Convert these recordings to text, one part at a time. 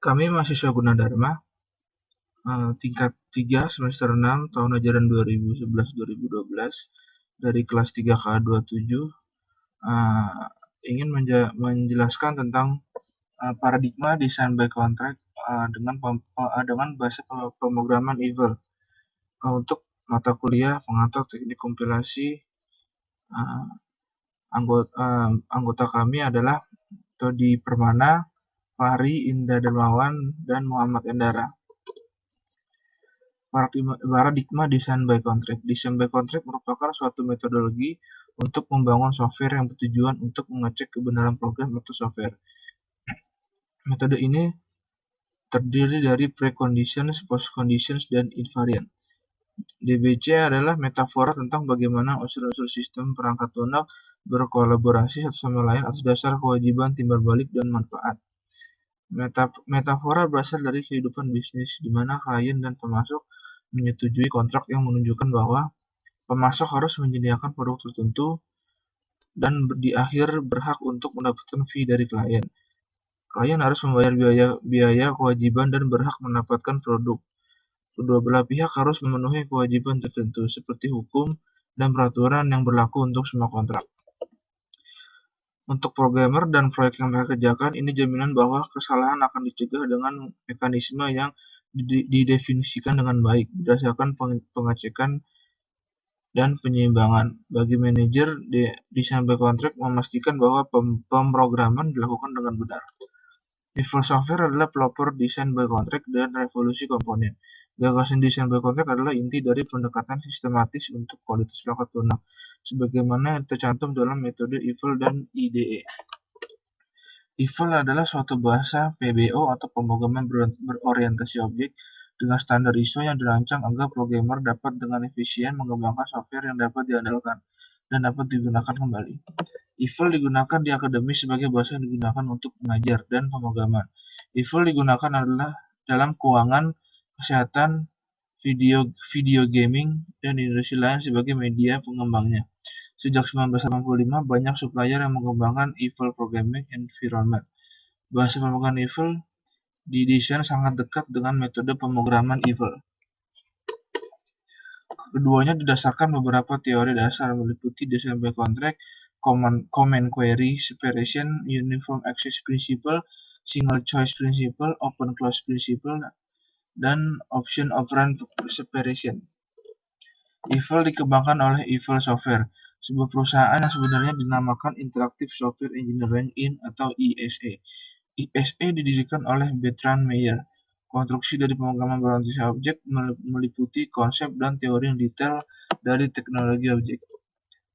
Kami mahasiswa Gunadarma, tingkat 3 semester 6 tahun ajaran 2011-2012 dari kelas 3K27, ingin menjelaskan tentang paradigma design by contract dengan bahasa pemrograman Evil untuk mata kuliah pengantar teknik kompilasi. Anggota kami adalah Todi Permana, Fahri Indah Dermawan, dan Muhammad Endara. Paradigma design by contract. Design by contract merupakan suatu metodologi untuk membangun software yang bertujuan untuk mengecek kebenaran program atau software. Metode ini terdiri dari preconditions, postconditions, dan invariant. DBC adalah metafora tentang bagaimana unsur-unsur sistem perangkat lunak berkolaborasi satu sama lain atas dasar kewajiban timbal balik dan manfaat. Metafora berasal dari kehidupan bisnis, di mana klien dan pemasok menyetujui kontrak yang menunjukkan bahwa pemasok harus menyediakan produk tertentu dan di akhir berhak untuk mendapatkan fee dari klien. Klien harus membayar biaya kewajiban dan berhak mendapatkan produk. Kedua belah pihak harus memenuhi kewajiban tertentu, seperti hukum dan peraturan yang berlaku untuk semua kontrak. Untuk programmer dan proyek yang mereka kerjakan, ini jaminan bahwa kesalahan akan dicegah dengan mekanisme yang didefinisikan dengan baik, berdasarkan pengecekan dan penyeimbangan. Bagi manajer, design by contract memastikan bahwa pemrograman dilakukan dengan benar. Evil Software adalah pelopor design by contract dan revolusi komponen. Gagasan design by contract adalah inti dari pendekatan sistematis untuk kualitas perangkat lunak, sebagaimana yang tercantum dalam metode Evil dan IDE. Evil adalah suatu bahasa PBO atau pemrograman berorientasi objek dengan standar ISO yang dirancang agar programmer dapat dengan efisien mengembangkan software yang dapat diandalkan dan dapat digunakan kembali. Evil digunakan di akademis sebagai bahasa yang digunakan untuk mengajar dan pemrograman. Evil digunakan adalah dalam keuangan, kesehatan, video gaming, dan industri lain sebagai media pengembangnya. Sejak 1985, banyak supplier yang mengembangkan Evil Programming Environment. Bahasa pemrograman Evil didesain sangat dekat dengan metode pemrograman Evil. Keduanya didasarkan beberapa teori dasar, meliputi design by contract, command query separation, uniform access principle, single choice principle, open clause principle, dan option operand separation. Evil dikembangkan oleh Evil Software, sebuah perusahaan yang sebenarnya dinamakan Interactive Software Engineering Inc. atau ISE. ISE didirikan oleh Bertrand Meyer. Konstruksi dari pemrograman berorientasi objek meliputi konsep dan teori yang detail dari teknologi objek.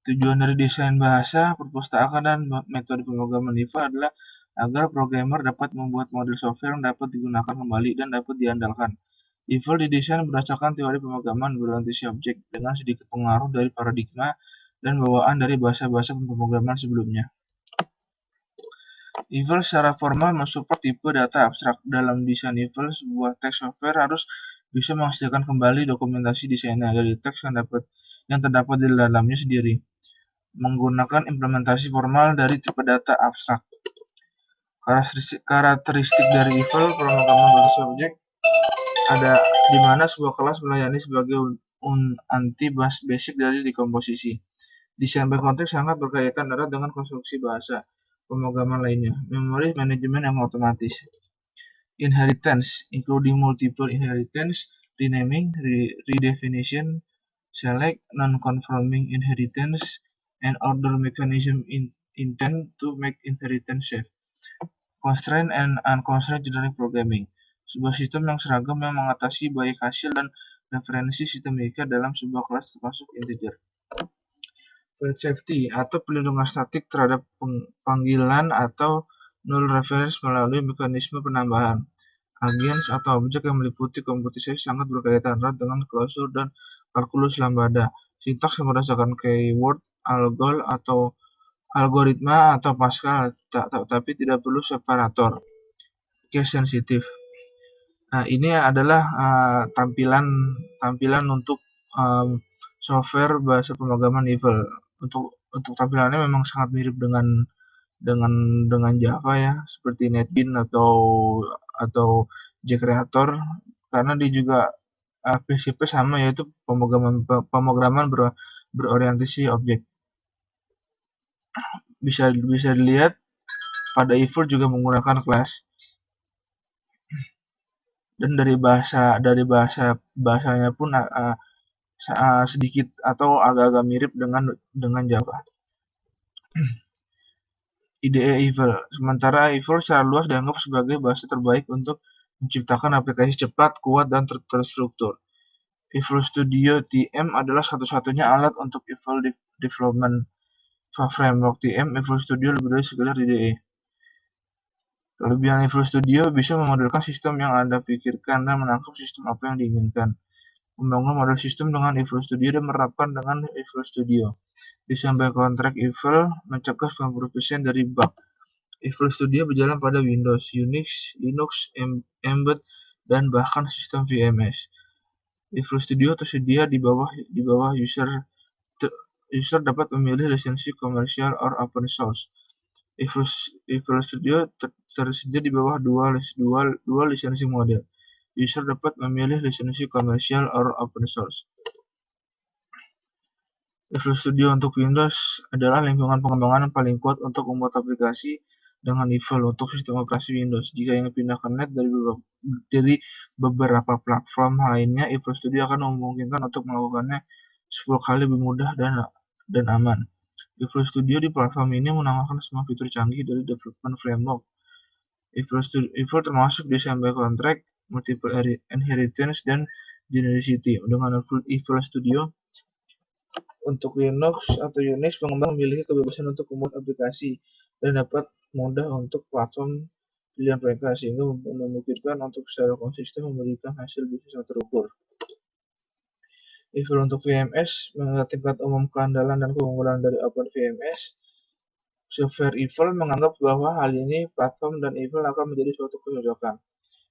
Tujuan dari desain bahasa, perpustakaan, dan metode pemrograman Evil adalah agar programmer dapat membuat model software yang dapat digunakan kembali dan dapat diandalkan. Evil didesain berdasarkan teori pemrograman berorientasi objek dengan sedikit pengaruh dari paradigma dan bawaan dari bahasa-bahasa pemrograman sebelumnya. Evil secara formal mensupport tipe data abstrak. Dalam desain Evil, sebuah teks software harus bisa menghasilkan kembali dokumentasi desainnya dari teks yang terdapat di dalamnya sendiri, menggunakan implementasi formal dari tipe data abstrak. Karakteristik dari Evil pemrograman berorientasi objek ada di mana sebuah kelas melayani sebagai anti basic dari dekomposisi. Desain by contract sangat berkaitan erat dengan konstruksi bahasa pemrograman lainnya. Memory management yang otomatis. Inheritance, including multiple inheritance, renaming, redefinition, select, non-conforming inheritance, and order mechanism intend to make inheritance safe. Constraint and unconstrained generic programming, sebuah sistem yang seragam yang mengatasi baik hasil dan referensi sistemika dalam sebuah kelas termasuk integer. File safety atau pelindungan statik terhadap panggilan atau null reference melalui mekanisme penambahan. Agents atau objek yang meliputi komputisasi sangat berkaitan erat dengan klausur dan kalkulus lambda. Sintaks yang berdasarkan keyword, algol atau algoritma atau Pascal, tapi tidak perlu separator. Case sensitif. Nah, ini adalah tampilan untuk software bahasa pemrograman Evil. Untuk tampilannya memang sangat mirip dengan Java ya, seperti NetBeans atau atau JCreator karena dia juga prinsipnya sama, yaitu pemrograman berorientasi objek. Bisa dilihat pada Evil juga menggunakan kelas, dan dari bahasanya pun sedikit atau agak-agak mirip dengan Java. IDE Evil. Sementara Evil secara luas dianggap sebagai bahasa terbaik untuk menciptakan aplikasi cepat, kuat, dan terstruktur. Evil Studio TM adalah satu-satunya alat untuk Evil Development Framework TM. Evil Studio lebih dari sekedar IDE. Kelebihan Evil Studio bisa memodelkan sistem yang Anda pikirkan dan menangkap sistem apa yang diinginkan. Membangun model sistem dengan Evil Studio dan menerapkan dengan Evil Studio. Desain by Contract Evil mencegah 90% dari bug. Evil Studio berjalan pada Windows, Unix, Linux, Embed, dan bahkan sistem VMS. Evil Studio tersedia di bawah user dapat memilih lisensi komersial or open source. Evil Studio tersedia di bawah dua lisensi model. User dapat memilih lisensi komersial or open source. Evil Studio untuk Windows adalah lingkungan pengembangan paling kuat untuk membuat aplikasi dengan Evil untuk sistem operasi Windows. Jika ingin pindah ke net dari beberapa platform lainnya, Evil Studio akan memungkinkan untuk melakukannya 10 kali lebih mudah dan aman. Evil Studio di platform ini menawarkan semua fitur canggih dari development framework. Evil termasuk desain by contract, multiple inheritance, dan genericity. Dengan Evil Studio untuk Linux atau Unix, pengembang memiliki kebebasan untuk membuat aplikasi dan dapat mudah untuk platform pilihan mereka, sehingga memungkinkan untuk secara konsisten memberikan hasil bisnis yang terukur. Evil untuk VMS mengingat tingkat umum keandalan dan keunggulan dari OpenVMS. Software Evil menganggap bahwa hal ini platform dan Evil akan menjadi suatu kecocokan.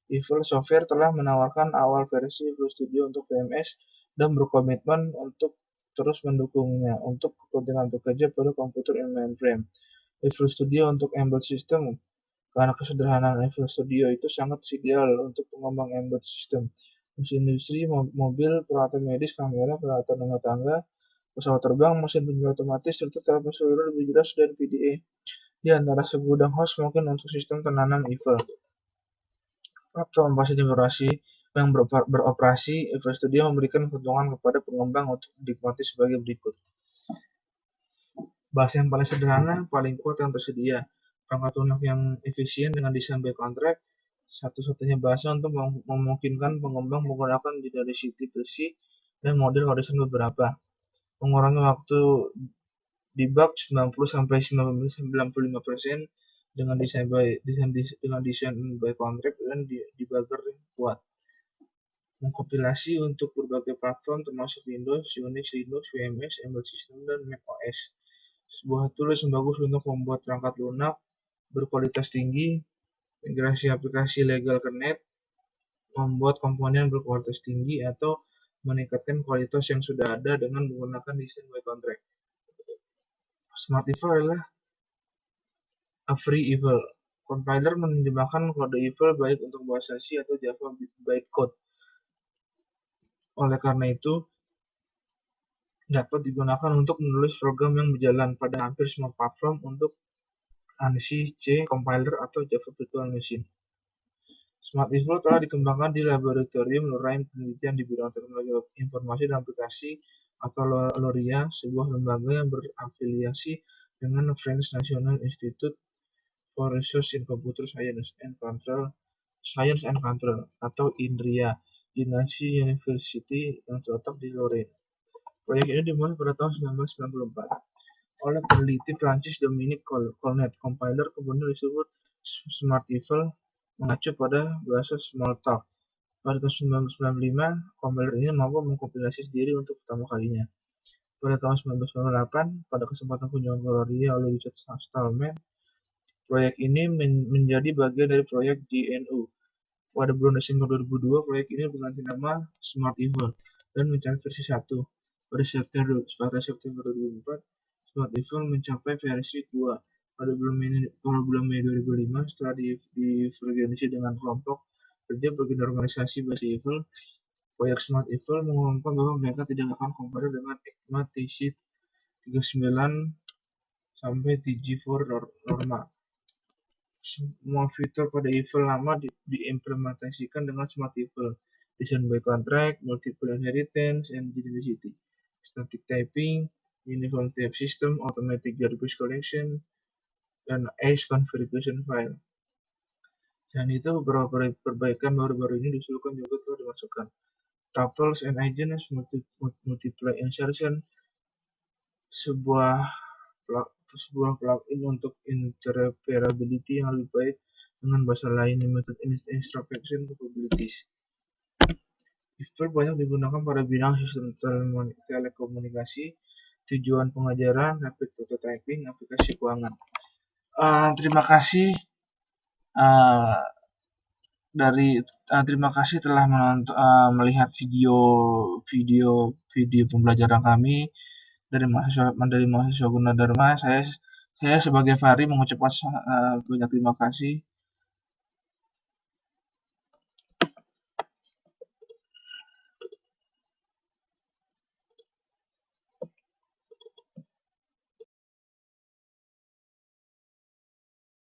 Evil Software telah menawarkan awal versi Evil Studio untuk VMS dan berkomitmen untuk terus mendukungnya untuk kepentingan bekerja pada komputer mainframe. Evil Studio untuk Embedded System. Karena kesederhanaan Evil Studio itu sangat ideal untuk pengembang embedded system, mesin industri, mobil, peralatan medis, kamera, peralatan rumah tangga, pesawat terbang, mesin penjual otomatis, serta telepon seluler lebih jelas dan PDA. Di antara segudang host mungkin untuk sistem penanam Evil. Platform basis operasi yang beroperasi, Evil Studio memberikan keuntungan kepada pengembang untuk dinikmati sebagai berikut. Bahasa yang paling sederhana, paling kuat yang tersedia. Perangkat lunak yang efisien dengan desain by contract, satu-satunya bahasa untuk memungkinkan pengembang menggunakan genericity versi dan model horizon beberapa. Mengurangi waktu debug 90-95% dengan desain by contract dan debugger yang kuat. Mengkompilasi untuk berbagai platform termasuk Windows, Unix, Linux, VMS, Embedded System, dan macOS. Sebuah tools yang bagus untuk membuat perangkat lunak berkualitas tinggi, migrasi aplikasi legal ke net, membuat komponen berkualitas tinggi, atau meningkatkan kualitas yang sudah ada dengan menggunakan desain by contract. Smart Evil adalah a free Evil. Compiler menerjemahkan kode Evil baik untuk bahasa C atau Java bytecode. Oleh karena itu, dapat digunakan untuk menulis program yang berjalan pada hampir semua platform untuk ANSI, C, compiler, atau Java Virtual Machine. Smart Evil telah dikembangkan di Laboratorium Lorraine Penelitian di Bidang Teknologi Informasi dan Aplikasi atau LORIA, sebuah lembaga yang berafiliasi dengan French National Institute for Research in Computer Science and Control atau INRIA di Nancy University yang terletak di Lorraine. Proyek ini dimulai pada tahun 1994 oleh peneliti Prancis Dominique Colnet. Compiler kemudian disebut Smart Evil mengacu pada bahasa Smalltalk. Pada tahun 1995, compiler ini mampu mengkompilasi sendiri untuk pertama kalinya. Pada tahun 1998, pada kesempatan kunjungan ke LORIA oleh Richard Stallman, proyek ini menjadi bagian dari proyek GNU. Pada bulan Desember 2002, proyek ini berganti nama Smart Evil dan mencapai versi 1. Pada September 2004, Smart Evil mencapai versi 2 pada bulan Mei 2005 setelah divergensi dengan kelompok kerja bagian organisasi bahasa Eiffel. Proyek Smart Eiffel mengumumkan bahwa mereka tidak akan kompatibel dengan ECMA TC 39 sampai TG4 norma. Semua fitur pada Eiffel lama diimplementasikan dengan Smart Eiffel, Design by Contract, Multiple Inheritance, and Genericity, Static Typing, Uniform Type System, Automatic Garbage Collection, dan ACE Configuration File. Dan itu beberapa perbaikan baru-baru ini diusulkan juga telah dimasukkan. Tuples and agents, multiply insertion, sebuah plugin untuk interoperability yang lebih baik dengan bahasa lain, limited introspection capabilities. Eiffel banyak digunakan pada bidang sistem telekomunikasi, tujuan pengajaran, rapid prototyping, aplikasi keuangan. Terima kasih terima kasih telah melihat video pembelajaran kami dari mahasiswa Gunadarma. Saya sebagai Fahri mengucapkan banyak terima kasih.